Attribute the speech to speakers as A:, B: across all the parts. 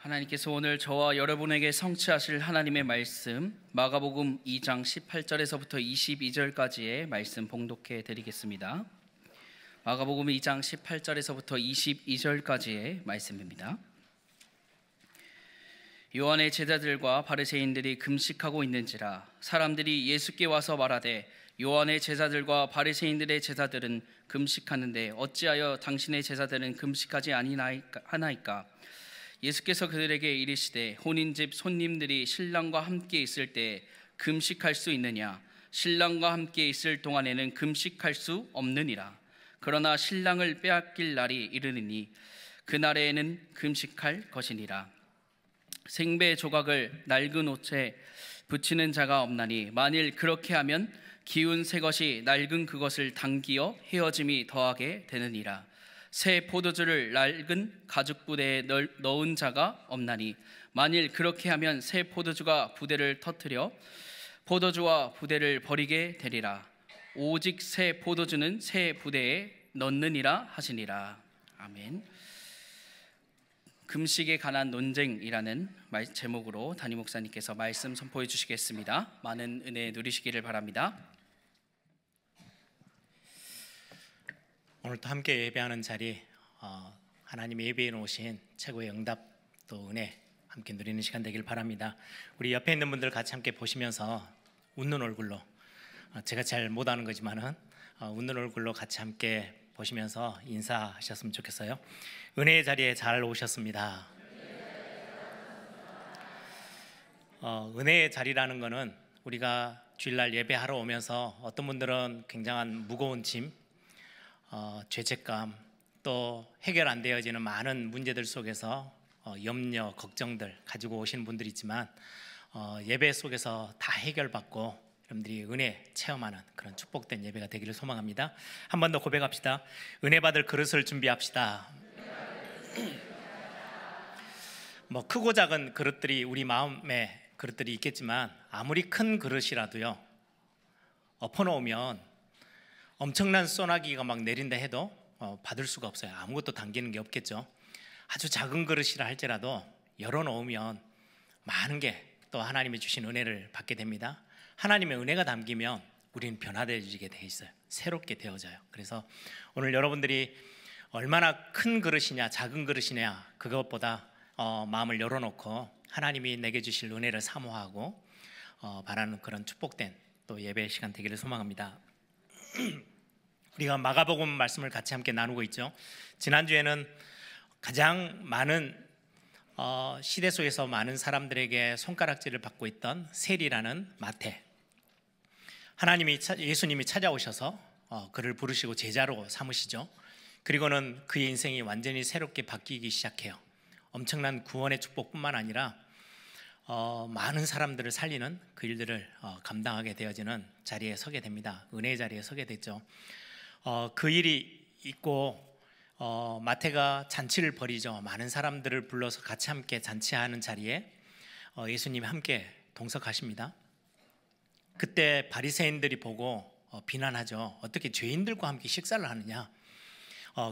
A: 하나님께서 오늘 저와 여러분에게 성취하실 하나님의 말씀 마가복음 2장 18절에서부터 22절까지의 말씀 봉독해 드리겠습니다. 마가복음 2장 18절에서부터 22절까지의 말씀입니다. 요한의 제자들과 바리새인들이 금식하고 있는지라 사람들이 예수께 와서 말하되 요한의 제자들과 바리새인들의 제자들은 금식하는데 어찌하여 당신의 제자들은 금식하지 아니하나이까? 예수께서 그들에게 이르시되 혼인집 손님들이 신랑과 함께 있을 때 금식할 수 있느냐? 신랑과 함께 있을 동안에는 금식할 수 없느니라. 그러나 신랑을 빼앗길 날이 이르느니 그날에는 금식할 것이니라. 생배 조각을 낡은 옷에 붙이는 자가 없나니 만일 그렇게 하면 기운 새 것이 낡은 그것을 당기어 헤어짐이 더하게 되느니라. 새 포도주를 낡은 가죽 부대에 넣은 자가 없나니 만일 그렇게 하면 새 포도주가 부대를 터뜨려 포도주와 부대를 버리게 되리라. 오직 새 포도주는 새 부대에 넣느니라 하시니라. 아멘. 금식에 관한 논쟁이라는 제목으로 담임 목사님께서 말씀 선포해 주시겠습니다. 많은 은혜 누리시기를 바랍니다.
B: 오늘도 함께 예배하는 자리, 하나님이 예배해 놓으신 최고의 응답 또 은혜 함께 누리는 시간 되길 바랍니다. 우리 옆에 있는 분들 같이 함께 보시면서 웃는 얼굴로, 제가 잘 못하는 거지만은 웃는 얼굴로 같이 함께 보시면서 인사하셨으면 좋겠어요. 은혜의 자리에 잘 오셨습니다. 은혜의 자리라는 거는 우리가 주일날 예배하러 오면서 어떤 분들은 굉장한 무거운 짐, 죄책감, 또 해결 안 되어지는 많은 문제들 속에서 염려, 걱정들 가지고 오시는 분들이 있지만 예배 속에서 다 해결받고 여러분들이 은혜 체험하는 그런 축복된 예배가 되기를 소망합니다. 한 번 더 고백합시다. 은혜 받을 그릇을 준비합시다. 뭐 크고 작은 그릇들이 우리 마음에 그릇들이 있겠지만 아무리 큰 그릇이라도요, 엎어놓으면 엄청난 소나기가 막 내린다 해도 받을 수가 없어요. 아무것도 담기는 게 없겠죠. 아주 작은 그릇이라 할지라도 열어놓으면 많은 게 또 하나님이 주신 은혜를 받게 됩니다. 하나님의 은혜가 담기면 우리는 변화되어지게 돼 있어요. 새롭게 되어져요. 그래서 오늘 여러분들이 얼마나 큰 그릇이냐 작은 그릇이냐 그것보다 마음을 열어놓고 하나님이 내게 주실 은혜를 사모하고 바라는 그런 축복된 또 예배 시간 되기를 소망합니다. 우리가 마가복음 말씀을 같이 함께 나누고 있죠. 지난주에는 가장 많은 시대 속에서 많은 사람들에게 손가락질을 받고 있던 세리라는 마태, 예수님이 찾아오셔서 그를 부르시고 제자로 삼으시죠. 그리고는 그의 인생이 완전히 새롭게 바뀌기 시작해요. 엄청난 구원의 축복뿐만 아니라 많은 사람들을 살리는 그 일들을 감당하게 되어지는 자리에 서게 됩니다. 은혜의 자리에 서게 됐죠. 그 일이 있고 마태가 잔치를 벌이죠. 많은 사람들을 불러서 같이 함께 잔치하는 자리에 예수님이 함께 동석하십니다. 그때 바리새인들이 보고 비난하죠. 어떻게 죄인들과 함께 식사를 하느냐.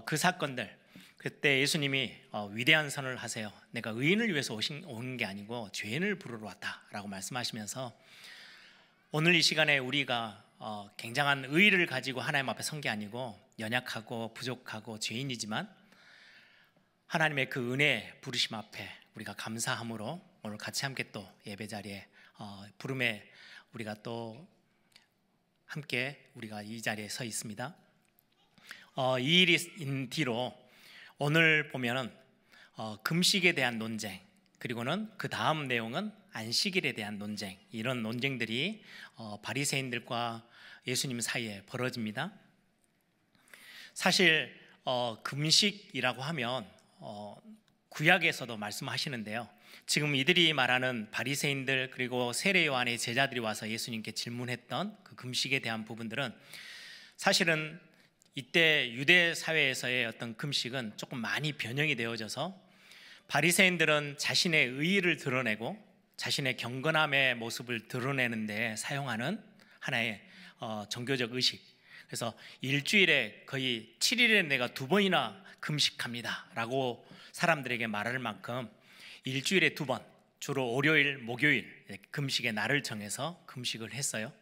B: 그 사건들, 그때 예수님이 위대한 선을 하세요. 내가 의인을 위해서 온 게 아니고 죄인을 부르러 왔다라고 말씀하시면서 오늘 이 시간에 우리가 굉장한 의의를 가지고 하나님 앞에 선 게 아니고 연약하고 부족하고 죄인이지만 하나님의 그 은혜 부르심 앞에 우리가 감사함으로 오늘 같이 함께 또 예배 자리에 부름에 우리가 또 함께 우리가 이 자리에 서 있습니다. 이 일이 있는 뒤로 오늘 보면은 금식에 대한 논쟁, 그리고는 그 다음 내용은 안식일에 대한 논쟁, 이런 논쟁들이 바리새인들과 예수님 사이에 벌어집니다. 사실 금식이라고 하면 구약에서도 말씀하시는데요. 지금 이들이 말하는 바리새인들 그리고 세례 요한의 제자들이 와서 예수님께 질문했던 그 금식에 대한 부분들은 사실은 이때 유대 사회에서의 어떤 금식은 조금 많이 변형이 되어져서 바리새인들은 자신의 의의를 드러내고 자신의 경건함의 모습을 드러내는 데 사용하는 하나의 종교적 의식, 그래서 일주일에 거의 7일에 내가 2번이나 금식합니다 라고 사람들에게 말할 만큼 일주일에 2번, 주로 월요일, 목요일 금식의 날을 정해서 금식을 했어요.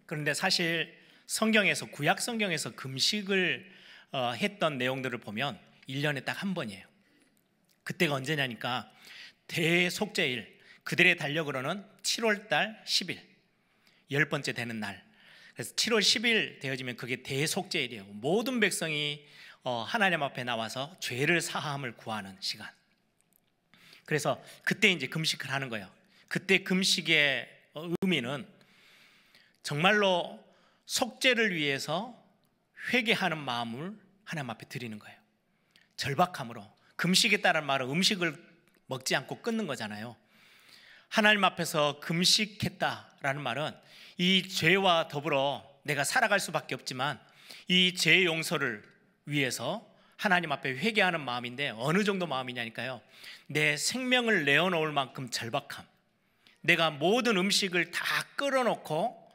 B: 그런데 사실 성경에서, 구약 성경에서 금식을 했던 내용들을 보면 1년에 딱 한 번이에요. 그때가 언제냐니까 대속죄일, 그들의 달력으로는 7월달 10일, 10번째 되는 날. 그래서 7월 10일 되어지면 그게 대속죄일이에요. 모든 백성이 하나님 앞에 나와서 죄를 사함을 구하는 시간. 그래서 그때 이제 금식을 하는 거예요. 그때 금식의 의미는 정말로 속죄를 위해서 회개하는 마음을 하나님 앞에 드리는 거예요. 절박함으로. 금식에 따른 말은 음식을 먹지 않고 끊는 거잖아요. 하나님 앞에서 금식했다라는 말은 이 죄와 더불어 내가 살아갈 수밖에 없지만 이 죄 용서를 위해서 하나님 앞에 회개하는 마음인데, 어느 정도 마음이냐니까요, 내 생명을 내어놓을 만큼 절박함, 내가 모든 음식을 다 끌어놓고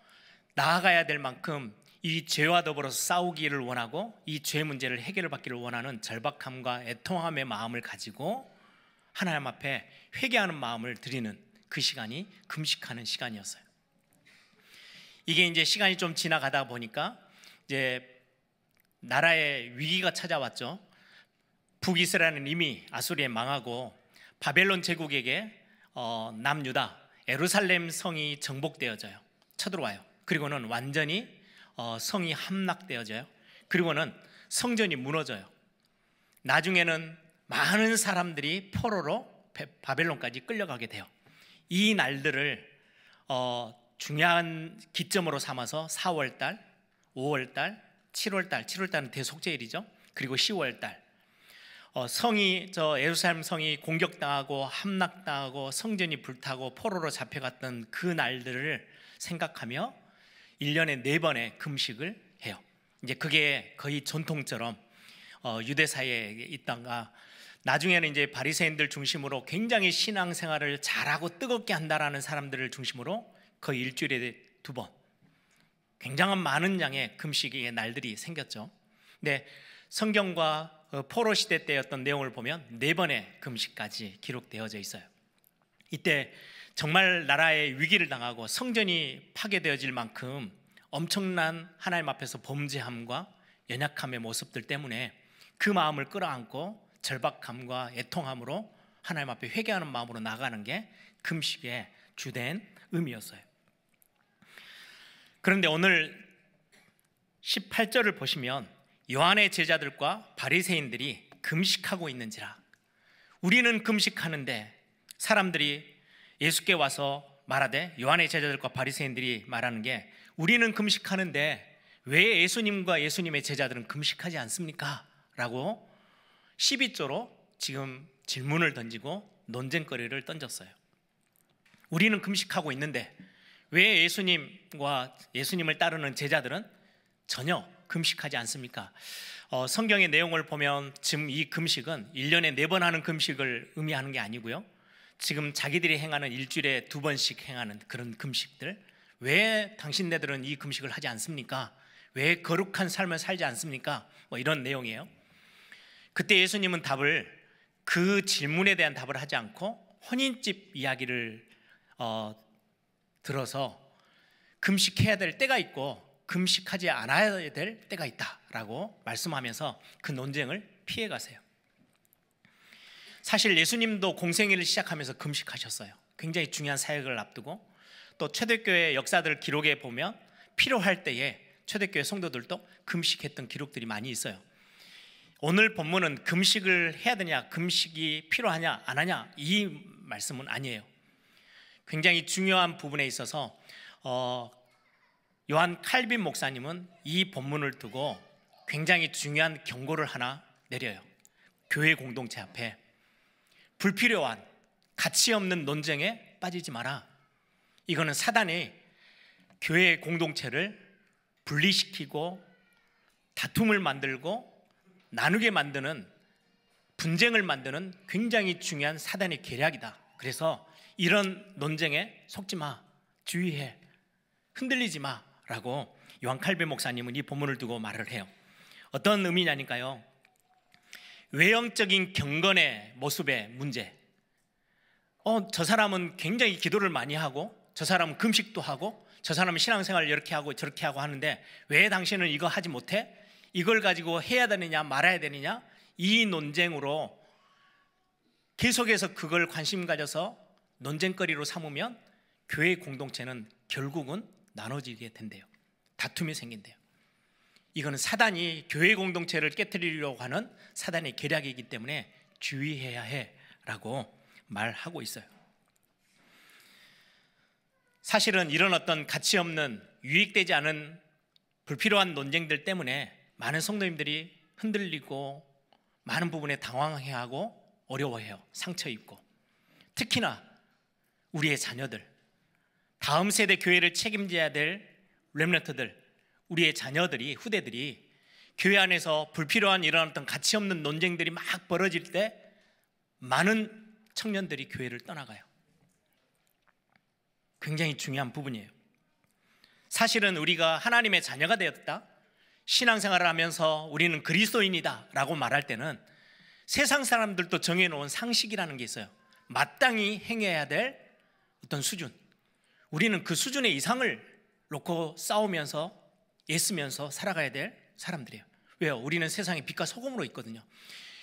B: 나아가야 될 만큼 이 죄와 더불어서 싸우기를 원하고 이 죄 문제를 해결을 받기를 원하는 절박함과 애통함의 마음을 가지고 하나님 앞에 회개하는 마음을 드리는 그 시간이 금식하는 시간이었어요. 이게 이제 시간이 좀 지나가다 보니까 이제 나라에 위기가 찾아왔죠. 북이스라엘은 이미 아수리에 망하고 바벨론 제국에게 남유다 예루살렘 성이 정복되어져요. 쳐들어와요. 그리고는 완전히 성이 함락되어져요. 그리고는 성전이 무너져요. 나중에는 많은 사람들이 포로로 바벨론까지 끌려가게 돼요. 이 날들을 중요한 기점으로 삼아서 4월달, 5월달, 7월달은 대속죄일이죠. 그리고 10월달 성이 예루살렘 성이 공격당하고 함락당하고 성전이 불타고 포로로 잡혀갔던 그 날들을 생각하며 1년에 4번의 금식을 해요. 이제 그게 거의 전통처럼 유대사에 있다가 나중에는 이제 바리새인들 중심으로 굉장히 신앙생활을 잘하고 뜨겁게 한다라는 사람들을 중심으로 거의 일주일에 2번 굉장한 많은 양의 금식의 날들이 생겼죠. 근데 성경과 포로 시대 때였던 내용을 보면 4번의 금식까지 기록되어져 있어요. 이때 정말 나라의 위기를 당하고 성전이 파괴되어질 만큼 엄청난 하나님 앞에서 범죄함과 연약함의 모습들 때문에 그 마음을 끌어안고 절박함과 애통함으로 하나님 앞에 회개하는 마음으로 나가는 게 금식의 주된 의미였어요. 그런데 오늘 18절을 보시면 요한의 제자들과 바리새인들이 금식하고 있는지라. 우리는 금식하는데, 사람들이 예수께 와서 말하되, 요한의 제자들과 바리새인들이 말하는 게, 우리는 금식하는데 왜 예수님과 예수님의 제자들은 금식하지 않습니까? 라고 12조로 지금 질문을 던지고 논쟁거리를 던졌어요. 우리는 금식하고 있는데 왜 예수님과 예수님을 따르는 제자들은 전혀 금식하지 않습니까? 성경의 내용을 보면 지금 이 금식은 1년에 4번 하는 금식을 의미하는 게 아니고요, 지금 자기들이 행하는 일주일에 2번씩 행하는 그런 금식들, 왜 당신네들은 이 금식을 하지 않습니까? 왜 거룩한 삶을 살지 않습니까? 뭐 이런 내용이에요. 그때 예수님은 그 질문에 대한 답을 하지 않고 혼인집 이야기를 들어서 금식해야 될 때가 있고 금식하지 않아야 될 때가 있다라고 말씀하면서 그 논쟁을 피해 가세요. 사실 예수님도 공생애를 시작하면서 금식하셨어요. 굉장히 중요한 사역을 앞두고, 또 초대교회 역사들 기록에 보면 필요할 때에 초대교회 성도들도 금식했던 기록들이 많이 있어요. 오늘 본문은 금식을 해야 되냐, 금식이 필요하냐 안 하냐 이 말씀은 아니에요. 굉장히 중요한 부분에 있어서 요한 칼빈 목사님은 이 본문을 두고 굉장히 중요한 경고를 하나 내려요. 교회 공동체 앞에 불필요한 가치 없는 논쟁에 빠지지 마라. 이거는 사단이 교회 공동체를 분리시키고 다툼을 만들고 나누게 만드는, 분쟁을 만드는 굉장히 중요한 사단의 계략이다. 그래서 이런 논쟁에 속지 마, 주의해, 흔들리지 마 라고 요한 칼빈 목사님은 이 본문을 두고 말을 해요. 어떤 의미냐니까요, 외형적인 경건의 모습의 문제. 저 사람은 굉장히 기도를 많이 하고, 저 사람은 금식도 하고, 저 사람은 신앙생활을 이렇게 하고 저렇게 하고 하는데 왜 당신은 이거 하지 못해? 이걸 가지고 해야 되느냐 말아야 되느냐? 이 논쟁으로 계속해서 그걸 관심 가져서 논쟁거리로 삼으면 교회 공동체는 결국은 나눠지게 된대요. 다툼이 생긴대요. 이거는 사단이 교회 공동체를 깨트리려고 하는 사단의 계략이기 때문에 주의해야 해라고 말하고 있어요. 사실은 이런 어떤 가치 없는 유익되지 않은 불필요한 논쟁들 때문에 많은 성도님들이 흔들리고 많은 부분에 당황해하고 어려워해요. 상처 입고. 특히나 우리의 자녀들, 다음 세대 교회를 책임져야 될 렘넌트들, 우리의 자녀들이, 후대들이 교회 안에서 불필요한 이런 어떤 가치 없는 논쟁들이 막 벌어질 때 많은 청년들이 교회를 떠나가요. 굉장히 중요한 부분이에요. 사실은 우리가 하나님의 자녀가 되었다, 신앙생활을 하면서 우리는 그리스도인이다 라고 말할 때는 세상 사람들도 정해놓은 상식이라는 게 있어요. 마땅히 행해야 될 어떤 수준, 우리는 그 수준의 이상을 놓고 싸우면서 애쓰면서 살아가야 될 사람들이에요. 왜요? 우리는 세상의 빛과 소금으로 있거든요.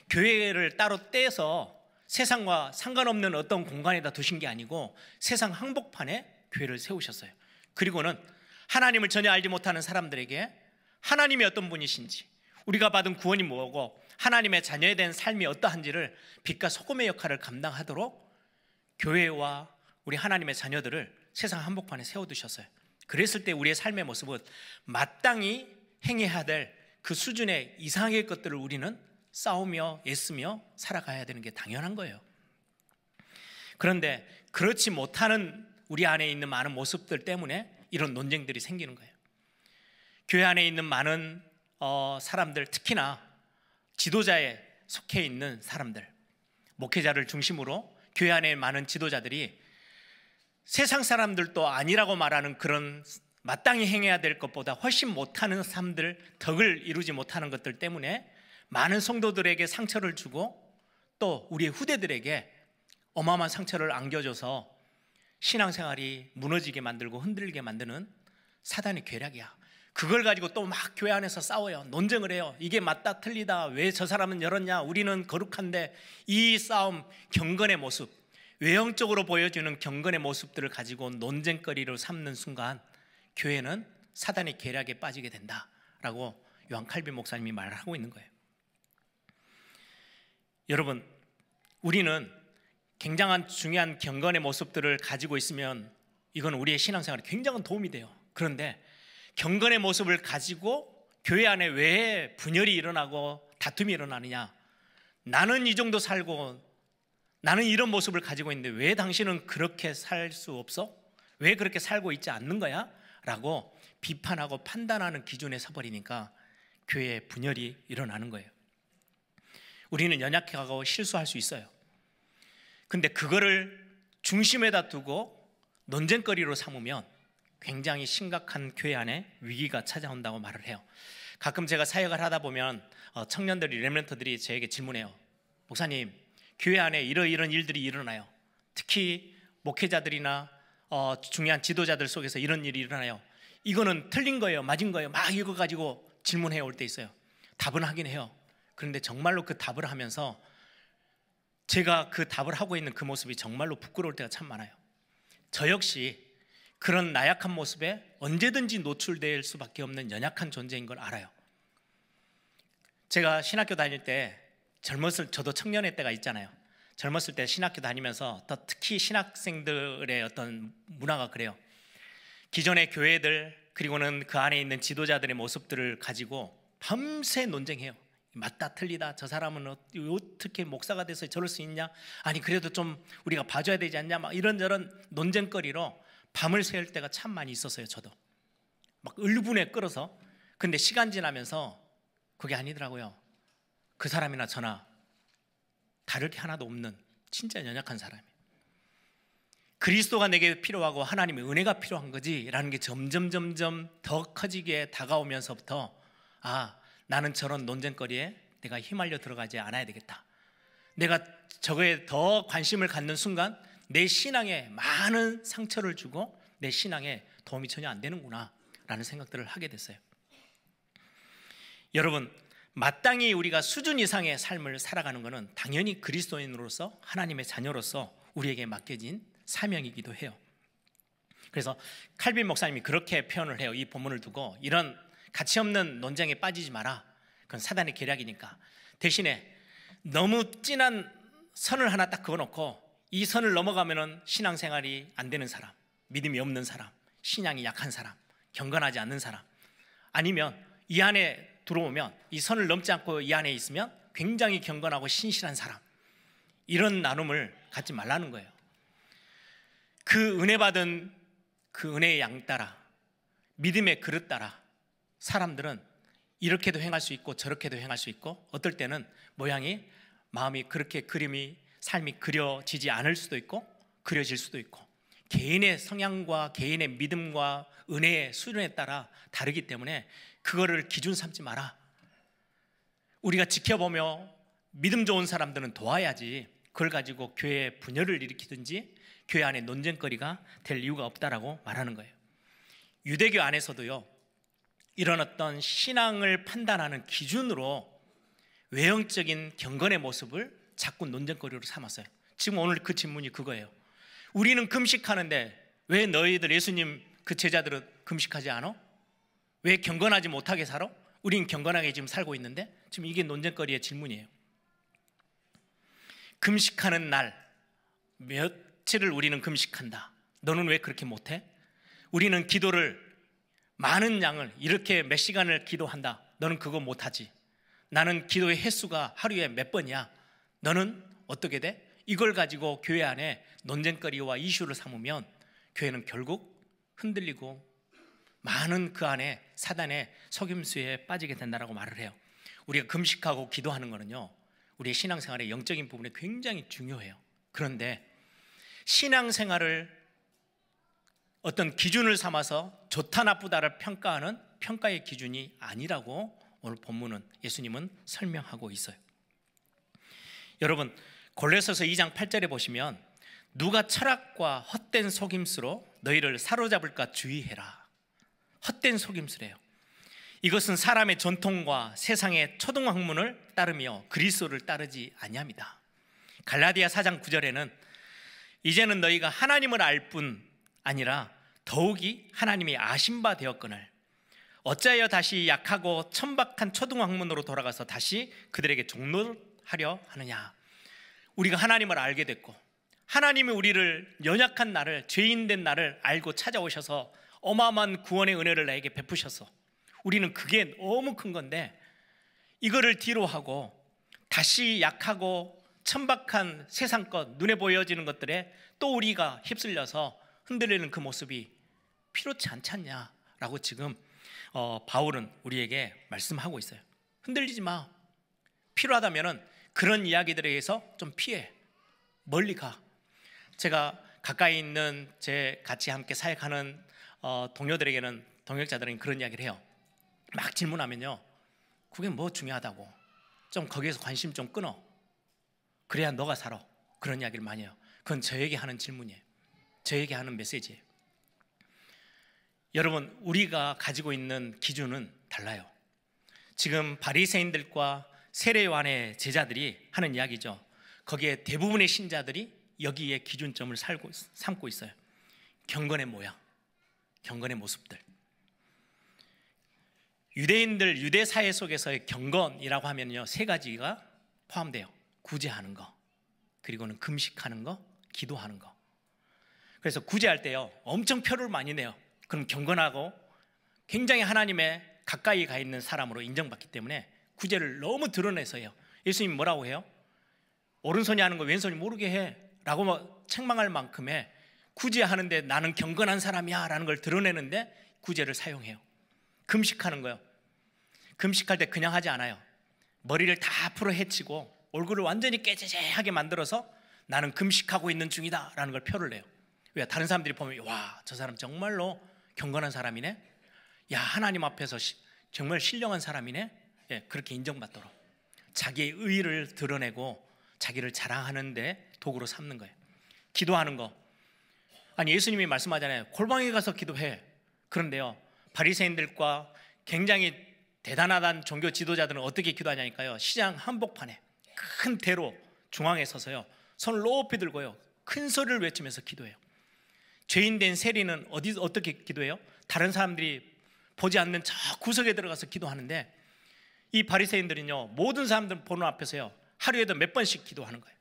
B: 교회를 따로 떼서 세상과 상관없는 어떤 공간에다 두신 게 아니고 세상 한복판에 교회를 세우셨어요. 그리고는 하나님을 전혀 알지 못하는 사람들에게 하나님이 어떤 분이신지, 우리가 받은 구원이 뭐고 하나님의 자녀에 대한 삶이 어떠한지를 빛과 소금의 역할을 감당하도록 교회와 우리 하나님의 자녀들을 세상 한복판에 세워두셨어요. 그랬을 때 우리의 삶의 모습은 마땅히 행해야 될 그 수준의 이상의 것들을 우리는 싸우며 애쓰며 살아가야 되는 게 당연한 거예요. 그런데 그렇지 못하는 우리 안에 있는 많은 모습들 때문에 이런 논쟁들이 생기는 거예요. 교회 안에 있는 많은 사람들, 특히나 지도자에 속해 있는 사람들, 목회자를 중심으로 교회 안에 많은 지도자들이 세상 사람들도 아니라고 말하는 그런 마땅히 행해야 될 것보다 훨씬 못하는 삶들, 덕을 이루지 못하는 것들 때문에 많은 성도들에게 상처를 주고 또 우리의 후대들에게 어마어마한 상처를 안겨줘서 신앙생활이 무너지게 만들고 흔들리게 만드는 사단의 계략이야. 그걸 가지고 또 막 교회 안에서 싸워요. 논쟁을 해요. 이게 맞다 틀리다, 왜 저 사람은 열었냐, 우리는 거룩한데. 이 싸움, 경건의 모습, 외형적으로 보여주는 경건의 모습들을 가지고 논쟁거리로 삼는 순간 교회는 사단의 계략에 빠지게 된다라고 요한 칼빈 목사님이 말을 하고 있는 거예요. 여러분, 우리는 굉장한 중요한 경건의 모습들을 가지고 있으면 이건 우리의 신앙생활에 굉장한 도움이 돼요. 그런데 경건의 모습을 가지고 교회 안에 왜 분열이 일어나고 다툼이 일어나느냐, 나는 이 정도 살고 나는 이런 모습을 가지고 있는데 왜 당신은 그렇게 살 수 없어? 왜 그렇게 살고 있지 않는 거야? 라고 비판하고 판단하는 기준에 서버리니까 교회에 분열이 일어나는 거예요. 우리는 연약하고 실수할 수 있어요. 근데 그거를 중심에다 두고 논쟁거리로 삼으면 굉장히 심각한 교회 안에 위기가 찾아온다고 말을 해요. 가끔 제가 사역을 하다 보면 청년들이, 렘넌트들이 저에게 질문해요. 목사님, 교회 안에 이런 일들이 일어나요. 특히 목회자들이나 중요한 지도자들 속에서 이런 일이 일어나요. 이거는 틀린 거예요, 맞은 거예요? 막 이거 가지고 질문해 올 때 있어요. 답은 하긴 해요. 그런데 정말로 그 답을 하면서 제가 그 답을 하고 있는 그 모습이 정말로 부끄러울 때가 참 많아요. 저 역시 그런 나약한 모습에 언제든지 노출될 수밖에 없는 연약한 존재인 걸 알아요. 제가 신학교 다닐 때 저도 청년의 때가 있잖아요. 젊었을 때 신학교 다니면서 더 특히 신학생들의 어떤 문화가 그래요. 기존의 교회들 그리고는 그 안에 있는 지도자들의 모습들을 가지고 밤새 논쟁해요. 맞다 틀리다, 저 사람은 어떻게 목사가 돼서 저럴 수 있냐, 아니 그래도 좀 우리가 봐줘야 되지 않냐, 막 이런저런 논쟁거리로 밤을 새울 때가 참 많이 있었어요. 저도 막 을분에 끌어서. 근데 시간 지나면서 그게 아니더라고요. 그 사람이나 저나 다를 게 하나도 없는 진짜 연약한 사람이에요. 그리스도가 내게 필요하고 하나님의 은혜가 필요한 거지 라는 게 점점 더 커지게 다가오면서부터 나는 저런 논쟁거리에 내가 휘말려 들어가지 않아야 되겠다. 내가 저거에 더 관심을 갖는 순간 내 신앙에 많은 상처를 주고 내 신앙에 도움이 전혀 안 되는구나 라는 생각들을 하게 됐어요. 여러분, 마땅히 우리가 수준 이상의 삶을 살아가는 것은 당연히 그리스도인으로서 하나님의 자녀로서 우리에게 맡겨진 사명이기도 해요. 그래서 칼빈 목사님이 그렇게 표현을 해요. 이 본문을 두고 이런 가치 없는 논쟁에 빠지지 마라. 그건 사단의 계략이니까. 대신에 너무 진한 선을 하나 딱 그어놓고 이 선을 넘어가면은 신앙생활이 안 되는 사람, 믿음이 없는 사람, 신앙이 약한 사람, 경건하지 않는 사람, 아니면 이 안에 들어오면 이 선을 넘지 않고 이 안에 있으면 굉장히 경건하고 신실한 사람, 이런 나눔을 갖지 말라는 거예요. 그 은혜 받은 그 은혜의 양 따라, 믿음의 그릇 따라 사람들은 이렇게도 행할 수 있고 저렇게도 행할 수 있고, 어떨 때는 모양이 마음이 그렇게 삶이 그려지지 않을 수도 있고 그려질 수도 있고, 개인의 성향과 개인의 믿음과 은혜의 수준에 따라 다르기 때문에 그거를 기준 삼지 마라. 우리가 지켜보며 믿음 좋은 사람들은 도와야지 그걸 가지고 교회에 분열을 일으키든지 교회 안에 논쟁거리가 될 이유가 없다라고 말하는 거예요. 유대교 안에서도요, 이런 어떤 신앙을 판단하는 기준으로 외형적인 경건의 모습을 자꾸 논쟁거리로 삼았어요. 지금 오늘 그 질문이 그거예요. 우리는 금식하는데 왜 너희들 예수님 그 제자들은 금식하지 않아? 왜 경건하지 못하게 살아? 우린 경건하게 지금 살고 있는데. 지금 이게 논쟁거리의 질문이에요. 금식하는 날 며칠을 우리는 금식한다. 너는 왜 그렇게 못해? 우리는 기도를 많은 양을 이렇게 몇 시간을 기도한다. 너는 그거 못하지. 나는 기도의 횟수가 하루에 몇 번이야. 너는 어떻게 돼? 이걸 가지고 교회 안에 논쟁거리와 이슈를 삼으면 교회는 결국 흔들리고 많은 그 안에 사단의 속임수에 빠지게 된다라고 말을 해요. 우리가 금식하고 기도하는 거는요, 우리의 신앙생활의 영적인 부분에 굉장히 중요해요. 그런데 신앙생활을 어떤 기준을 삼아서 좋다 나쁘다를 평가하는 평가의 기준이 아니라고 오늘 본문은, 예수님은 설명하고 있어요. 여러분, 골로새서 2장 8절에 보시면 누가 철학과 헛된 속임수로 너희를 사로잡을까 주의해라. 헛된 속임수래요. 이것은 사람의 전통과 세상의 초등학문을 따르며 그리스도를 따르지 아니합니다. 갈라디아 4장 9절에는 이제는 너희가 하나님을 알 뿐 아니라 더욱이 하나님이 아신 바 되었거늘 어찌하여 다시 약하고 천박한 초등학문으로 돌아가서 다시 그들에게 종노하려 하느냐. 우리가 하나님을 알게 됐고 하나님이 우리를 연약한 나를, 죄인된 나를 알고 찾아오셔서 어마어마한 구원의 은혜를 나에게 베푸셔서 우리는 그게 너무 큰 건데, 이거를 뒤로 하고 다시 약하고 천박한 세상 것, 눈에 보여지는 것들에 또 우리가 휩쓸려서 흔들리는 그 모습이 필요치 않지 않냐라고 지금 바울은 우리에게 말씀하고 있어요. 흔들리지 마. 필요하다면은 그런 이야기들에 의해서 좀 피해, 멀리 가. 제가 가까이 있는 제 같이 함께 사역하는 동역자들은 그런 이야기를 해요. 막 질문하면요, 그게 뭐 중요하다고, 좀 거기에서 관심 좀 끊어, 그래야 너가 살아. 그런 이야기를 많이 해요. 그건 저에게 하는 질문이에요. 저에게 하는 메시지예요. 여러분, 우리가 가지고 있는 기준은 달라요. 지금 바리새인들과 세례요한의 제자들이 하는 이야기죠. 거기에 대부분의 신자들이 여기에 기준점을 삼고 있어요. 경건의 모양, 경건의 모습들. 유대인들, 유대 사회 속에서의 경건이라고 하면요, 세 가지가 포함돼요. 구제하는 거, 그리고는 금식하는 거, 기도하는 거. 그래서 구제할 때요, 엄청 표를 많이 내요. 그럼 경건하고 굉장히 하나님의 가까이 가 있는 사람으로 인정받기 때문에 구제를 너무 드러내서 해요. 예수님 뭐라고 해요? 오른손이 하는 거 왼손이 모르게 해 라고 책망할 만큼의 구제하는데 나는 경건한 사람이야 라는 걸 드러내는데 구제를 사용해요. 금식하는 거요. 금식할 때 그냥 하지 않아요. 머리를 다 풀어 헤치고 얼굴을 완전히 깨재재하게 만들어서 나는 금식하고 있는 중이다 라는 걸 표를 내요. 왜? 다른 사람들이 보면 와, 저 사람 정말로 경건한 사람이네, 야, 하나님 앞에서 정말 신령한 사람이네, 예, 그렇게 인정받도록. 자기의 의의를 드러내고 자기를 자랑하는 데 도구로 삼는 거예요. 기도하는 거. 아니, 예수님이 말씀하잖아요. 골방에 가서 기도해. 그런데요, 바리새인들과 굉장히 대단하다는 종교 지도자들은 어떻게 기도하냐니까요, 시장 한복판에 큰 대로 중앙에 서서요, 손을 높이 들고요, 큰 소리를 외치면서 기도해요. 죄인 된 세리는 어떻게 기도해요? 다른 사람들이 보지 않는 저 구석에 들어가서 기도하는데, 이 바리새인들은요, 모든 사람들 보는 앞에서요, 하루에도 몇 번씩 기도하는 거예요.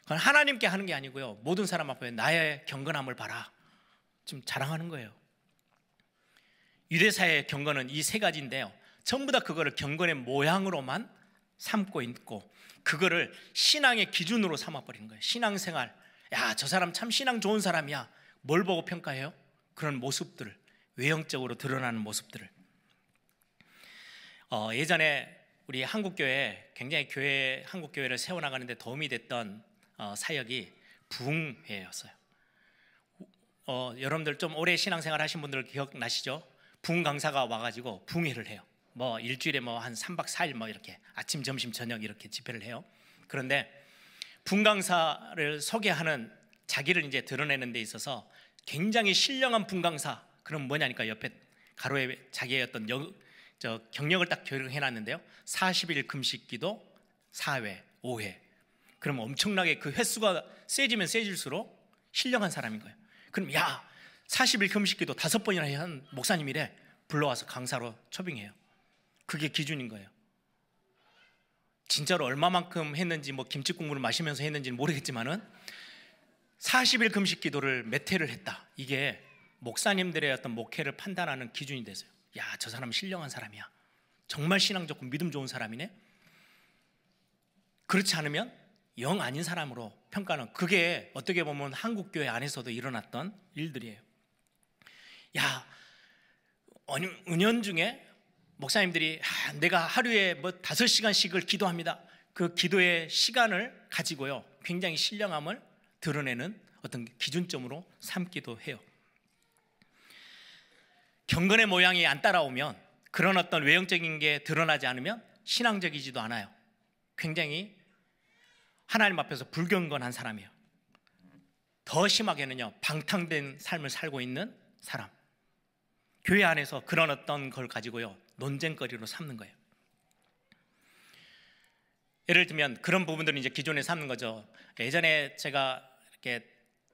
B: 그건 하나님께 하는 게 아니고요, 모든 사람 앞에 나의 경건함을 봐라, 지금 자랑하는 거예요. 유대사의 경건은 이 세 가지인데요, 전부 다 그거를 경건의 모양으로만 삼고 있고, 그거를 신앙의 기준으로 삼아버리는 거예요. 신앙생활, 야, 저 사람 참 신앙 좋은 사람이야. 뭘 보고 평가해요? 그런 모습들을, 외형적으로 드러나는 모습들을. 예전에 우리 한국교회, 굉장히 한국교회를 세워나가는 데 도움이 됐던 사역이 부흥회였어요. 여러분들 좀 오래 신앙생활 하신 분들 기억나시죠? 부흥 강사가 와가지고 부흥회를 해요. 뭐 일주일에 뭐 한 3박 4일 뭐 이렇게 아침, 점심, 저녁 이렇게 집회를 해요. 그런데 부흥 강사를 소개하는, 자기를 이제 드러내는 데 있어서 굉장히 신령한 부흥 강사, 그럼 뭐냐니까 옆에 가로에 자기의 어떤 경력을 딱 교육해 놨는데요, 40일 금식 기도 4회, 5회. 그럼 엄청나게 그 횟수가 세지면 세질수록 신령한 사람인 거예요. 그럼 야, 40일 금식 기도 5번이나 한 목사님이래, 불러와서 강사로 초빙해요. 그게 기준인 거예요. 진짜로 얼마만큼 했는지, 뭐 김치국물을 마시면서 했는지는 모르겠지만은 40일 금식 기도를 몇 회를 했다, 이게 목사님들의 어떤 목회를 판단하는 기준이 됐어요. 야, 저 사람은 신령한 사람이야, 정말 신앙 좋고 믿음 좋은 사람이네. 그렇지 않으면 영 아닌 사람으로 평가하는, 그게 어떻게 보면 한국교회 안에서도 일어났던 일들이에요. 야, 은연중에 목사님들이 내가 하루에 뭐 5시간씩을 기도합니다. 그 기도의 시간을 가지고요, 굉장히 신령함을 드러내는 어떤 기준점으로 삼기도 해요. 경건의 모양이 안 따라오면, 그런 어떤 외형적인 게 드러나지 않으면 신앙적이지도 않아요. 굉장히 하나님 앞에서 불경건한 사람이에요. 더 심하게는요, 방탕된 삶을 살고 있는 사람. 교회 안에서 그런 어떤 걸 가지고요, 논쟁거리로 삼는 거예요. 예를 들면 그런 부분들은 이제 기존에 삼는 거죠. 예전에 제가 이렇게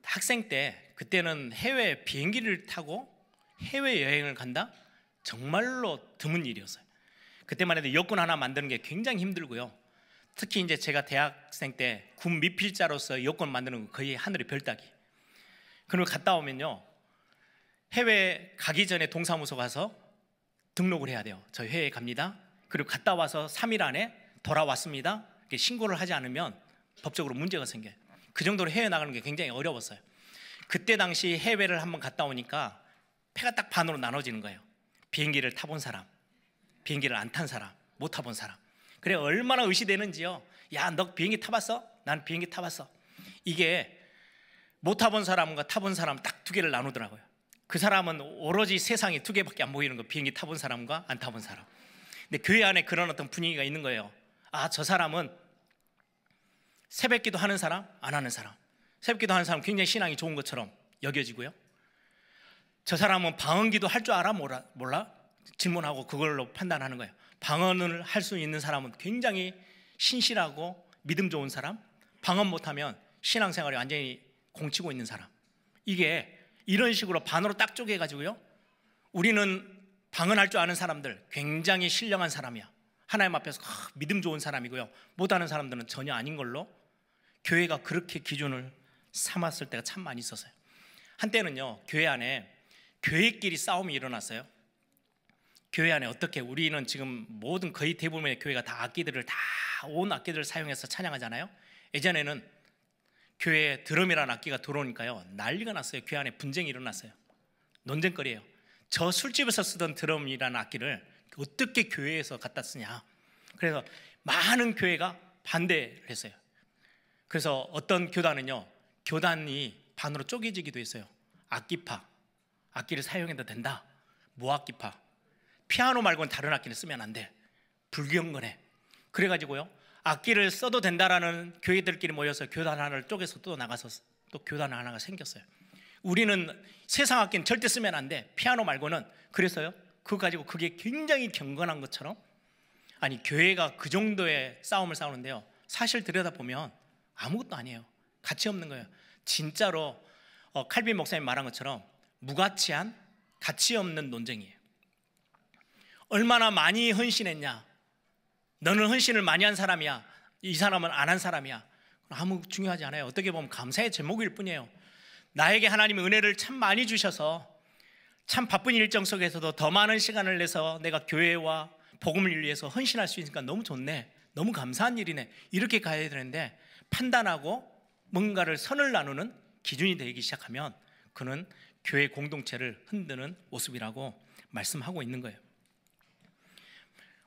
B: 학생 때, 그때는 해외 비행기를 타고 해외 여행을 간다? 정말로 드문 일이었어요. 그때만 해도 여권 하나 만드는 게 굉장히 힘들고요. 특히 이제 제가 대학생 때 군 미필자로서 여권 만드는 거 거의 하늘의 별 따기. 그리고 갔다 오면요, 해외 가기 전에 동사무소 가서 등록을 해야 돼요. 저 해외에 갑니다. 그리고 갔다 와서 3일 안에 돌아왔습니다. 이렇게 신고를 하지 않으면 법적으로 문제가 생겨요. 그 정도로 해외 나가는 게 굉장히 어려웠어요. 그때 당시 해외를 한번 갔다 오니까 패가 딱 반으로 나눠지는 거예요. 비행기를 타본 사람, 비행기를 안 탄 사람, 못 타본 사람. 그래, 얼마나 의시되는지요. 야, 너 비행기 타봤어? 난 비행기 타봤어. 이게 못 타본 사람과 타본 사람 딱 두 개를 나누더라고요. 그 사람은 오로지 세상에 두 개밖에 안 보이는 거, 비행기 타본 사람과 안 타본 사람. 근데 교회 안에 그런 어떤 분위기가 있는 거예요. 아, 저 사람은 새벽기도 하는 사람, 안 하는 사람. 새벽기도 하는 사람 굉장히 신앙이 좋은 것처럼 여겨지고요. 저 사람은 방언기도 할 줄 알아? 몰라? 질문하고 그걸로 판단하는 거예요. 방언을 할 수 있는 사람은 굉장히 신실하고 믿음 좋은 사람, 방언 못하면 신앙생활이 완전히 공치고 있는 사람. 이게 이런 식으로 반으로 딱 쪼개가지고요, 우리는 방언할 줄 아는 사람들, 굉장히 신령한 사람이야, 하나님 앞에서 믿음 좋은 사람이고요, 못하는 사람들은 전혀 아닌 걸로 교회가 그렇게 기준을 삼았을 때가 참 많이 있었어요. 한때는요, 교회 안에 교회끼리 싸움이 일어났어요. 교회 안에 어떻게, 우리는 지금 모든 거의 대부분의 교회가 다 악기들을 온 악기들을 사용해서 찬양하잖아요. 예전에는 교회에 드럼이라는 악기가 들어오니까요, 난리가 났어요. 교회 안에 분쟁이 일어났어요. 논쟁거리예요. 저 술집에서 쓰던 드럼이라는 악기를 어떻게 교회에서 갖다 쓰냐. 그래서 많은 교회가 반대를 했어요. 그래서 어떤 교단은요, 교단이 반으로 쪼개지기도 했어요. 악기파, 악기를 사용해도 된다. 무악기파, 피아노 말고는 다른 악기를 쓰면 안 돼. 불경건해. 그래가지고요, 악기를 써도 된다라는 교회들끼리 모여서 교단 하나를 쪼개서 또 나가서 또 교단 하나가 생겼어요. 우리는 세상 악기는 절대 쓰면 안 돼, 피아노 말고는. 그래서요, 그거 가지고 그게 굉장히 경건한 것처럼, 아니 교회가 그 정도의 싸움을 싸우는데요, 사실 들여다보면 아무것도 아니에요. 가치 없는 거예요. 진짜로 칼빈 목사님 말한 것처럼 무가치한, 가치 없는 논쟁이에요. 얼마나 많이 헌신했냐, 너는 헌신을 많이 한 사람이야, 이 사람은 안 한 사람이야, 아무 중요하지 않아요. 어떻게 보면 감사의 제목일 뿐이에요. 나에게 하나님의 은혜를 참 많이 주셔서 참 바쁜 일정 속에서도 더 많은 시간을 내서 내가 교회와 복음을 위해서 헌신할 수 있으니까 너무 좋네, 너무 감사한 일이네, 이렇게 가야 되는데, 판단하고 뭔가를 선을 나누는 기준이 되기 시작하면 그는 교회 공동체를 흔드는 모습이라고 말씀하고 있는 거예요.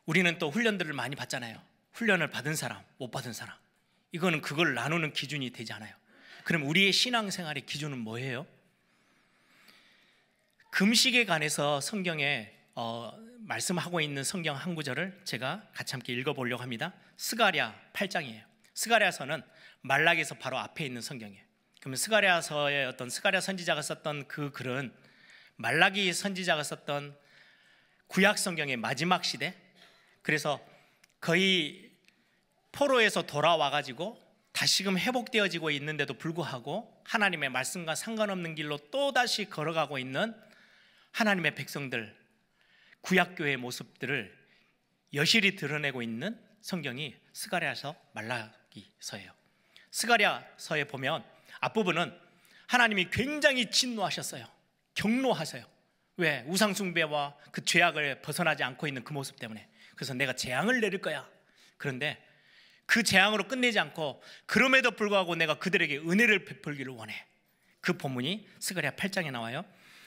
B: 우리는 또 훈련들을 많이 받잖아요. 훈련을 받은 사람, 못 받은 사람, 이거는 그걸 나누는 기준이 되지 않아요. 그럼 우리의 신앙생활의 기준은 뭐예요? 금식에 관해서 성경에 말씀하고 있는 성경 한 구절을 제가 같이 함께 읽어보려고 합니다. 스가랴 8장이에요. 스가랴서는 말라기에서 바로 앞에 있는 성경이에요. 그러면 스가랴서의 어떤 스가랴 선지자가 썼던 그 글은 말라기 선지자가 썼던 구약 성경의 마지막 시대, 그래서 거의 포로에서 돌아와가지고 다시금 회복되어지고 있는데도 불구하고 하나님의 말씀과 상관없는 길로 또다시 걸어가고 있는 하나님의 백성들, 구약교회의 모습들을 여실히 드러내고 있는 성경이 스가랴서, 말라기서예요. 스가랴서에 보면 앞부분은 하나님이 굉장히 진노하셨어요. 경노하세요. 왜? 우상숭배와 그 죄악을 벗어나지 않고 있는 그 모습 때문에. 그래서 내가 재앙을 내릴 거야. 그런데 그 재앙으로 끝내지 않고 그럼에도 불구하고 내가 그들에게 은혜를 베풀기를 원해. 그 본문이 스가랴 8장에 나와요.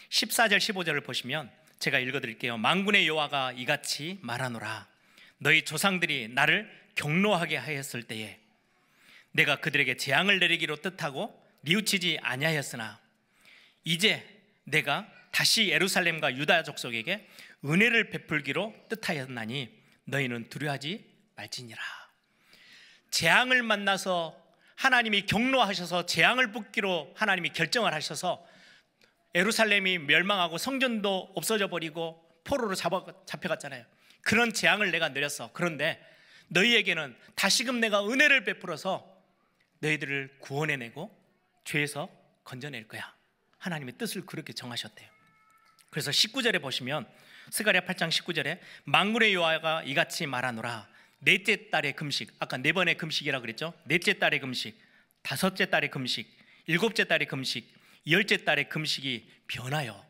B: 14절 15절을 보시면 제가 읽어드릴게요. 만군의 여호와가 이같이 말하노라. 너희 조상들이 나를 경노하게 하였을 때에 내가 그들에게 재앙을 내리기로 뜻하고 뉘우치지 아니하였으나 이제 내가 다시 예루살렘과 유다 족속에게 은혜를 베풀기로 뜻하였나니 너희는 두려워하지 말지니라. 재앙을 만나서 하나님이 경노하셔서 재앙을 붓기로 하나님이 결정을 하셔서 예루살렘이 멸망하고 성전도 없어져 버리고 포로로 잡혀갔잖아요. 그런 재앙을 내가 내렸어. 그런데 너희에게는 다시금 내가 은혜를 베풀어서 너희들을 구원해내고 죄에서 건져낼 거야. 하나님의 뜻을 그렇게 정하셨대요. 그래서 19절에 보시면 스가랴 8장 19절에 만군의 여호와가 이같이 말하노라. 넷째 달의 금식, 아까 네 번의 금식이라고 그랬죠. 넷째 달의 금식, 다섯째 달의 금식, 일곱째 달의 금식, 열째 달의 금식이 변하여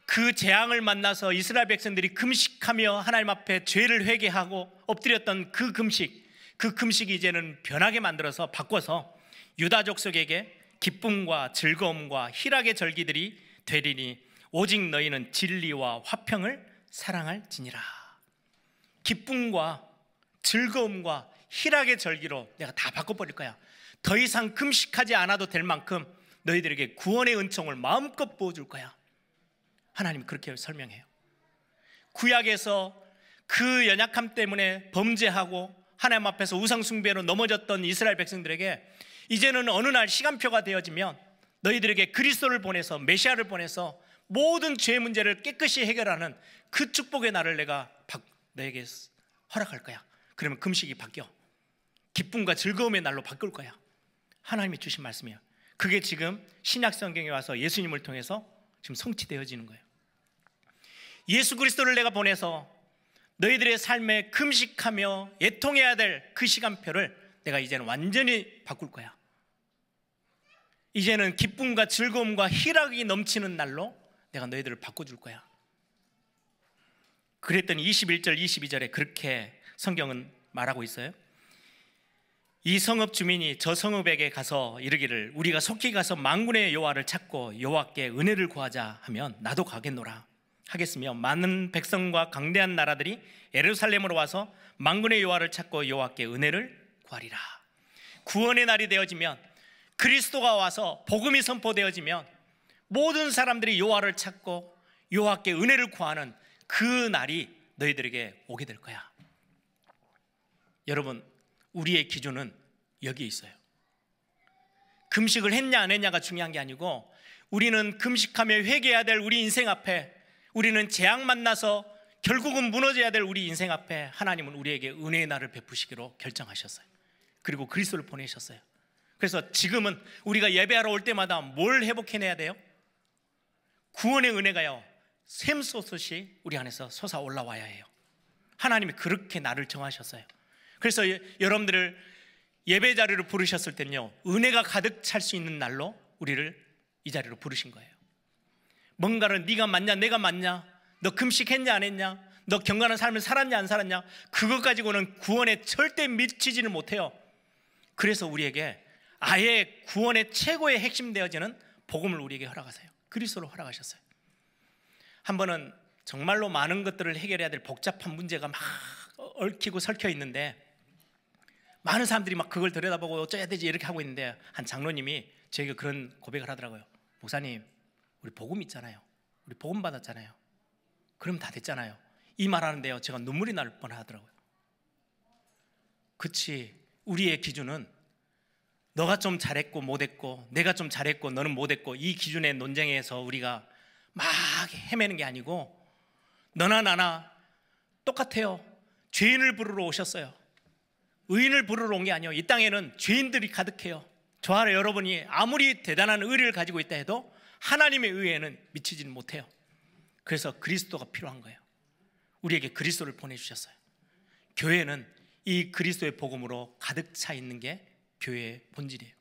B: 그 재앙을 만나서 이스라엘 백성들이 금식하며 하나님 앞에 죄를 회개하고 엎드렸던 그 금식이 이제는 변하게 만들어서 바꿔서 유다 족속에게 기쁨과 즐거움과 희락의 절기들이 되리니 오직 너희는 진리와 화평을 사랑할지니라. 기쁨과 즐거움과 희락의 절기로 내가 다 바꿔버릴 거야. 더 이상 금식하지 않아도 될 만큼 너희들에게 구원의 은총을 마음껏 부어줄 거야. 하나님 그렇게 설명해요. 구약에서 그 연약함 때문에 범죄하고 하나님 앞에서 우상숭배로 넘어졌던 이스라엘 백성들에게 이제는 어느 날 시간표가 되어지면 너희들에게 그리스도를 보내서, 메시아를 보내서 모든 죄 문제를 깨끗이 해결하는 그 축복의 날을 내가 너에게 허락할 거야. 그러면 금식이 바뀌어 기쁨과 즐거움의 날로 바꿀 거야. 하나님이 주신 말씀이에요. 그게 지금 신약 성경에 와서 예수님을 통해서 지금 성취되어지는 거예요. 예수 그리스도를 내가 보내서 너희들의 삶에 금식하며 애통해야 될 그 시간표를 내가 이제는 완전히 바꿀 거야. 이제는 기쁨과 즐거움과 희락이 넘치는 날로 내가 너희들을 바꿔줄 거야. 그랬더니 21절 22절에 그렇게 성경은 말하고 있어요. 이 성읍 주민이 저 성읍에게 가서 이르기를 우리가 속히 가서 만군의 여호와를 찾고 여호와께 은혜를 구하자 하면 나도 가겠노라 하겠으며 많은 백성과 강대한 나라들이 예루살렘으로 와서 만군의 여호와를 찾고 여호와께 은혜를 구하리라. 구원의 날이 되어지면, 그리스도가 와서 복음이 선포되어지면 모든 사람들이 여호와를 찾고 여호와께 은혜를 구하는 그 날이 너희들에게 오게 될 거야. 여러분, 우리의 기준은 여기에 있어요. 금식을 했냐 안 했냐가 중요한 게 아니고, 우리는 금식하며 회개해야 될 우리 인생 앞에, 우리는 재앙 만나서 결국은 무너져야 될 우리 인생 앞에 하나님은 우리에게 은혜의 날을 베푸시기로 결정하셨어요. 그리고 그리스도를 보내셨어요. 그래서 지금은 우리가 예배하러 올 때마다 뭘 회복해내야 돼요? 구원의 은혜가요, 샘솟듯이 우리 안에서 솟아 올라와야 해요. 하나님이 그렇게 나를 정하셨어요. 그래서 여러분들을 예배 자리로 부르셨을 때는요, 은혜가 가득 찰 수 있는 날로 우리를 이 자리로 부르신 거예요. 뭔가를 네가 맞냐 내가 맞냐, 너 금식했냐 안 했냐, 너 경건한 삶을 살았냐 안 살았냐, 그것 가지고는 구원에 절대 미치지는 못해요. 그래서 우리에게 아예 구원의 최고의 핵심 되어지는 복음을 우리에게 허락하세요. 그리스도로 허락하셨어요. 한 번은 정말로 많은 것들을 해결해야 될 복잡한 문제가 막 얽히고 설켜 있는데, 많은 사람들이 막 그걸 들여다보고 어쩌야 되지 이렇게 하고 있는데, 한 장로님이 저에게 그런 고백을 하더라고요. 목사님, 우리 복음 있잖아요. 우리 복음 받았잖아요. 그럼 다 됐잖아요. 이 말하는데요, 제가 눈물이 날 뻔하더라고요. 그치, 우리의 기준은 너가 좀 잘했고 못했고, 내가 좀 잘했고 너는 못했고, 이 기준의 논쟁에서 우리가 막 헤매는 게 아니고, 너나 나나 똑같아요. 죄인을 부르러 오셨어요. 의인을 부르러 온 게 아니에요. 이 땅에는 죄인들이 가득해요. 저와 여러분이 아무리 대단한 의리를 가지고 있다 해도 하나님의 의에는 미치지는 못해요. 그래서 그리스도가 필요한 거예요. 우리에게 그리스도를 보내주셨어요. 교회는 이 그리스도의 복음으로 가득 차 있는 게 교회의 본질이에요.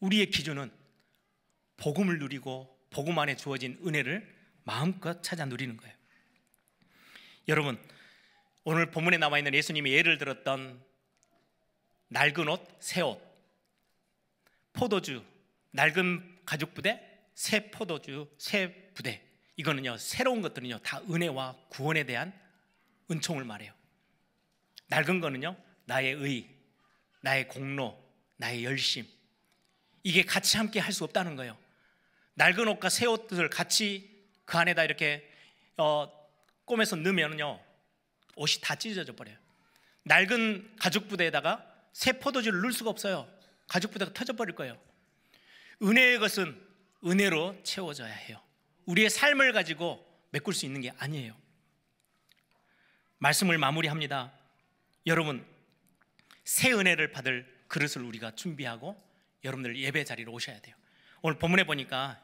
B: 우리의 기준은 복음을 누리고 복음 안에 주어진 은혜를 마음껏 찾아 누리는 거예요. 여러분, 오늘 본문에 나와 있는 예수님이 예를 들었던 낡은 옷, 새 옷, 포도주, 낡은 가죽 부대, 새 포도주, 새 부대, 이거는요, 새로운 것들은요 다 은혜와 구원에 대한 은총을 말해요. 낡은 거는요, 나의 의, 나의 공로, 나의 열심, 이게 같이 함께 할 수 없다는 거예요. 낡은 옷과 새 옷들을 같이 그 안에다 이렇게 꼬매서 넣으면요, 옷이 다 찢어져 버려요. 낡은 가죽 부대에다가 새 포도주를 넣을 수가 없어요. 가죽 부대가 터져 버릴 거예요. 은혜의 것은 은혜로 채워져야 해요. 우리의 삶을 가지고 메꿀 수 있는 게 아니에요. 말씀을 마무리합니다. 여러분, 새 은혜를 받을 그릇을 우리가 준비하고 여러분들 예배 자리로 오셔야 돼요. 오늘 본문에 보니까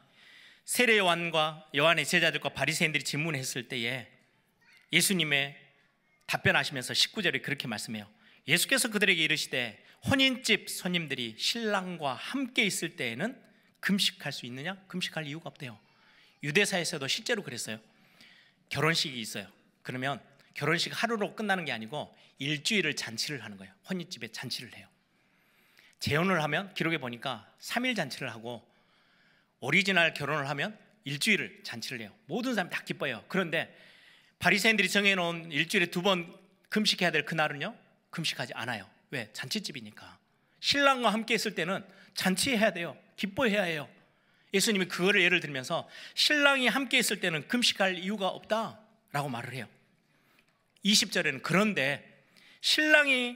B: 세례 요한과 요한의 제자들과 바리새인들이 질문했을 때에 예수님의 답변하시면서 19절에 그렇게 말씀해요. 예수께서 그들에게 이르시되 혼인집 손님들이 신랑과 함께 있을 때에는 금식할 수 있느냐? 금식할 이유가 없대요. 유대사에서도 실제로 그랬어요. 결혼식이 있어요. 그러면 결혼식 하루로 끝나는 게 아니고 일주일을 잔치를 하는 거예요. 혼인집에 잔치를 해요. 재혼을 하면 기록에 보니까 3일 잔치를 하고, 오리지널 결혼을 하면 일주일을 잔치를 해요. 모든 사람이 다 기뻐요. 그런데 바리새인들이 정해놓은 일주일에 2번 금식해야 될 그날은요, 금식하지 않아요. 왜? 잔치집이니까. 신랑과 함께 있을 때는 잔치해야 돼요. 기뻐해야 해요. 예수님이 그거를 예를 들면서 신랑이 함께 있을 때는 금식할 이유가 없다라고 말을 해요. 20절에는 그런데 신랑을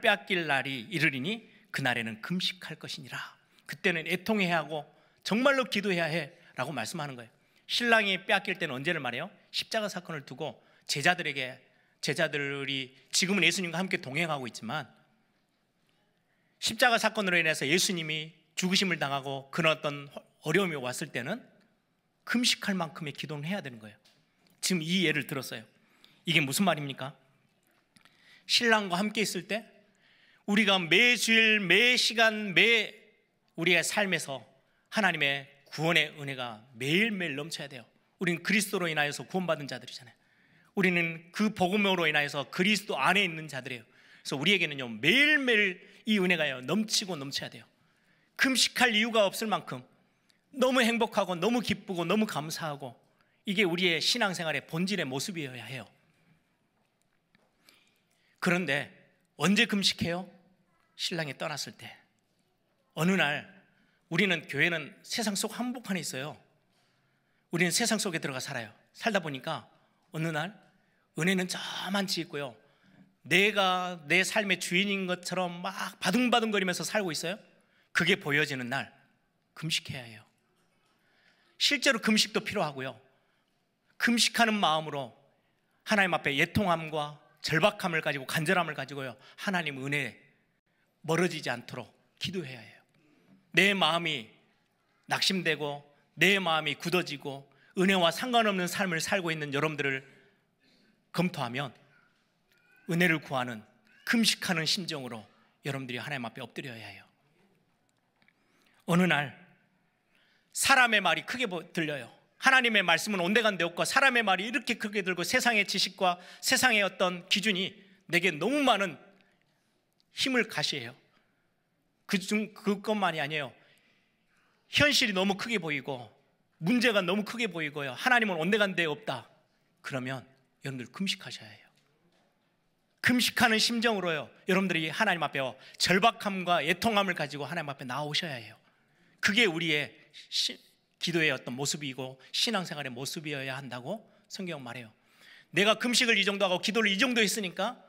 B: 빼앗길 날이 이르리니 그날에는 금식할 것이니라. 그때는 애통해야 하고 정말로 기도해야 해 라고 말씀하는 거예요. 신랑이 빼앗길 때는 언제를 말해요? 십자가 사건을 두고 제자들이 지금은 예수님과 함께 동행하고 있지만, 십자가 사건으로 인해서 예수님이 죽으심을 당하고 그런 어떤 어려움이 왔을 때는 금식할 만큼의 기도는 해야 되는 거예요. 지금 이 예를 들었어요. 이게 무슨 말입니까? 신랑과 함께 있을 때 우리가 매 주일, 매 시간, 매 우리의 삶에서 하나님의 구원의 은혜가 매일매일 넘쳐야 돼요. 우리는 그리스도로 인하여서 구원받은 자들이잖아요. 우리는 그 복음으로 인하여서 그리스도 안에 있는 자들이에요. 그래서 우리에게는요, 매일매일 이 은혜가요 넘치고 넘쳐야 돼요. 금식할 이유가 없을 만큼 너무 행복하고 너무 기쁘고 너무 감사하고, 이게 우리의 신앙생활의 본질의 모습이어야 해요. 그런데 언제 금식해요? 신랑이 떠났을 때. 어느 날 우리는, 교회는 세상 속 한복판에 있어요. 우리는 세상 속에 들어가 살아요. 살다 보니까 어느 날 은혜는 저만치 있고요, 내가 내 삶의 주인인 것처럼 막 바둥바둥거리면서 살고 있어요? 그게 보여지는 날 금식해야 해요. 실제로 금식도 필요하고요. 금식하는 마음으로 하나님 앞에 애통함과 절박함을 가지고 간절함을 가지고요, 하나님 은혜에 멀어지지 않도록 기도해야 해요. 내 마음이 낙심되고 내 마음이 굳어지고 은혜와 상관없는 삶을 살고 있는 여러분들을 검토하면 은혜를 구하는 금식하는 심정으로 여러분들이 하나님 앞에 엎드려야 해요. 어느 날 사람의 말이 크게 들려요. 하나님의 말씀은 온데간데 없고 사람의 말이 이렇게 크게 들고 세상의 지식과 세상의 어떤 기준이 내게 너무 많은 힘을 가시해요. 그것만이 아니에요. 현실이 너무 크게 보이고 문제가 너무 크게 보이고요, 하나님은 온데간데 없다. 그러면 여러분들 금식하셔야 해요. 금식하는 심정으로요, 여러분들이 하나님 앞에 절박함과 애통함을 가지고 하나님 앞에 나오셔야 해요. 그게 우리의 기도의 어떤 모습이고 신앙생활의 모습이어야 한다고 성경은 말해요. 내가 금식을 이 정도 하고 기도를 이 정도 했으니까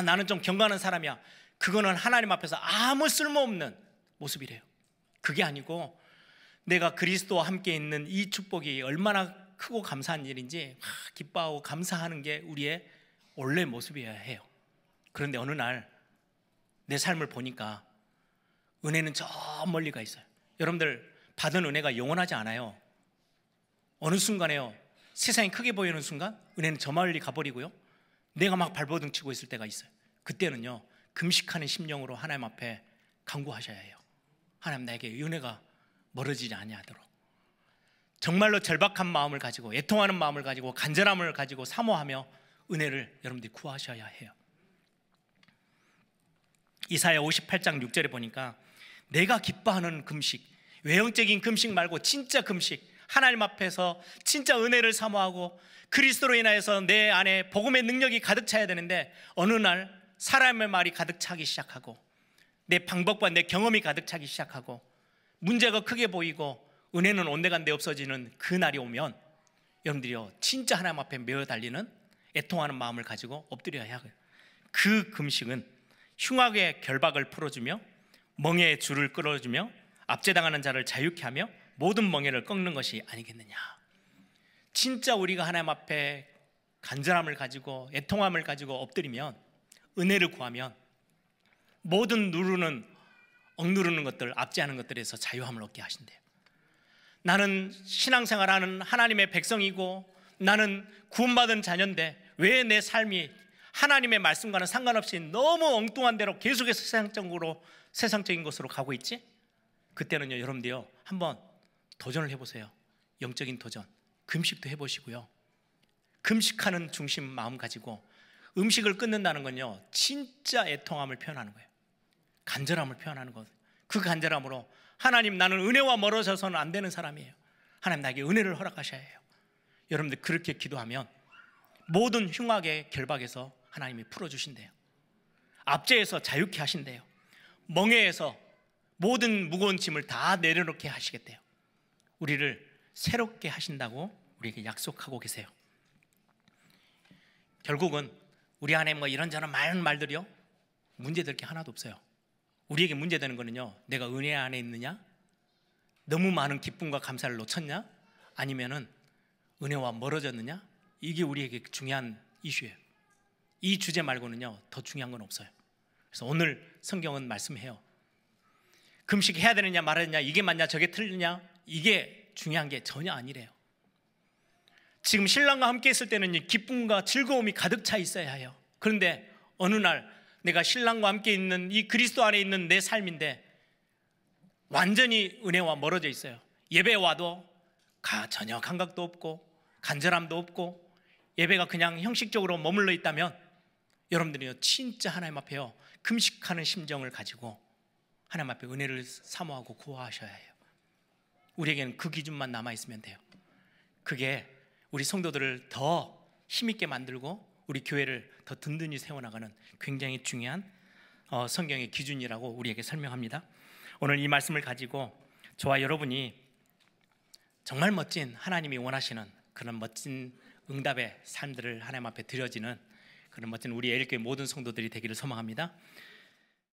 B: 나는 좀 경건한 사람이야. 그거는 하나님 앞에서 아무 쓸모없는 모습이래요. 그게 아니고 내가 그리스도와 함께 있는 이 축복이 얼마나 크고 감사한 일인지 기뻐하고 감사하는 게 우리의 원래 모습이어야 해요. 그런데 어느 날 내 삶을 보니까 은혜는 저 멀리가 있어요. 여러분들 받은 은혜가 영원하지 않아요. 어느 순간에요, 세상이 크게 보이는 순간 은혜는 저 멀리 가버리고요, 내가 막 발버둥 치고 있을 때가 있어요. 그때는요, 금식하는 심령으로 하나님 앞에 간구하셔야 해요. 하나님, 나에게 은혜가 멀어지지 아니하도록 정말로 절박한 마음을 가지고 애통하는 마음을 가지고 간절함을 가지고 사모하며 은혜를 여러분들이 구하셔야 해요. 이사야 58장 6절에 보니까 내가 기뻐하는 금식, 외형적인 금식 말고 진짜 금식, 하나님 앞에서 진짜 은혜를 사모하고 그리스도로 인하여서 내 안에 복음의 능력이 가득 차야 되는데 어느 날 사람의 말이 가득 차기 시작하고 내 방법과 내 경험이 가득 차기 시작하고 문제가 크게 보이고 은혜는 온데간데 없어지는 그 날이 오면 여러분들이요, 진짜 하나님 앞에 메어 달리는 애통하는 마음을 가지고 엎드려야 해요. 그 금식은 흉악의 결박을 풀어주며 멍에의 줄을 끌어주며 압제당하는 자를 자유케 하며 모든 멍에를 꺾는 것이 아니겠느냐. 진짜 우리가 하나님 앞에 간절함을 가지고 애통함을 가지고 엎드리면, 은혜를 구하면 모든 억누르는 것들, 압제하는 것들에서 자유함을 얻게 하신대요. 나는 신앙생활하는 하나님의 백성이고 나는 구원받은 자녀인데 왜 내 삶이 하나님의 말씀과는 상관없이 너무 엉뚱한 대로 계속해서 세상적인 것으로 가고 있지? 그때는요, 여러분들요, 한번 도전을 해보세요. 영적인 도전, 금식도 해보시고요, 금식하는 중심 마음 가지고 음식을 끊는다는 건요, 진짜 애통함을 표현하는 거예요. 간절함을 표현하는 것. 그 간절함으로 하나님, 나는 은혜와 멀어져서는 안 되는 사람이에요. 하나님, 나에게 은혜를 허락하셔야 해요. 여러분들 그렇게 기도하면 모든 흉악의 결박에서 하나님이 풀어주신대요. 압제에서 자유케 하신대요. 멍에에서 모든 무거운 짐을 다 내려놓게 하시겠대요. 우리를 새롭게 하신다고 우리에게 약속하고 계세요. 결국은 우리 안에 이런저런 많은 말들이요, 문제될 게 하나도 없어요. 우리에게 문제되는 거는요, 내가 은혜 안에 있느냐, 너무 많은 기쁨과 감사를 놓쳤냐, 아니면은 은혜와 멀어졌느냐, 이게 우리에게 중요한 이슈예요. 이 주제 말고는요, 더 중요한 건 없어요. 그래서 오늘 성경은 말씀해요. 금식해야 되느냐 말아야 되느냐, 이게 맞냐 저게 틀리냐, 이게 중요한 게 전혀 아니래요. 지금 신랑과 함께 있을 때는 기쁨과 즐거움이 가득 차 있어야 해요. 그런데 어느 날 내가 신랑과 함께 있는 이 그리스도 안에 있는 내 삶인데 완전히 은혜와 멀어져 있어요. 예배 와도 전혀 감각도 없고 간절함도 없고 예배가 그냥 형식적으로 머물러 있다면 여러분들이요, 진짜 하나님 앞에요, 금식하는 심정을 가지고 하나님 앞에 은혜를 사모하고 구하셔야 해요. 우리에게는 그 기준만 남아있으면 돼요. 그게 우리 성도들을 더 힘있게 만들고 우리 교회를 더 든든히 세워나가는 굉장히 중요한 성경의 기준이라고 우리에게 설명합니다. 오늘 이 말씀을 가지고 저와 여러분이 정말 멋진 하나님이 원하시는 그런 멋진 응답의 삶들을 하나님 앞에 드려지는 그런 멋진 우리 애일교회 모든 성도들이 되기를 소망합니다.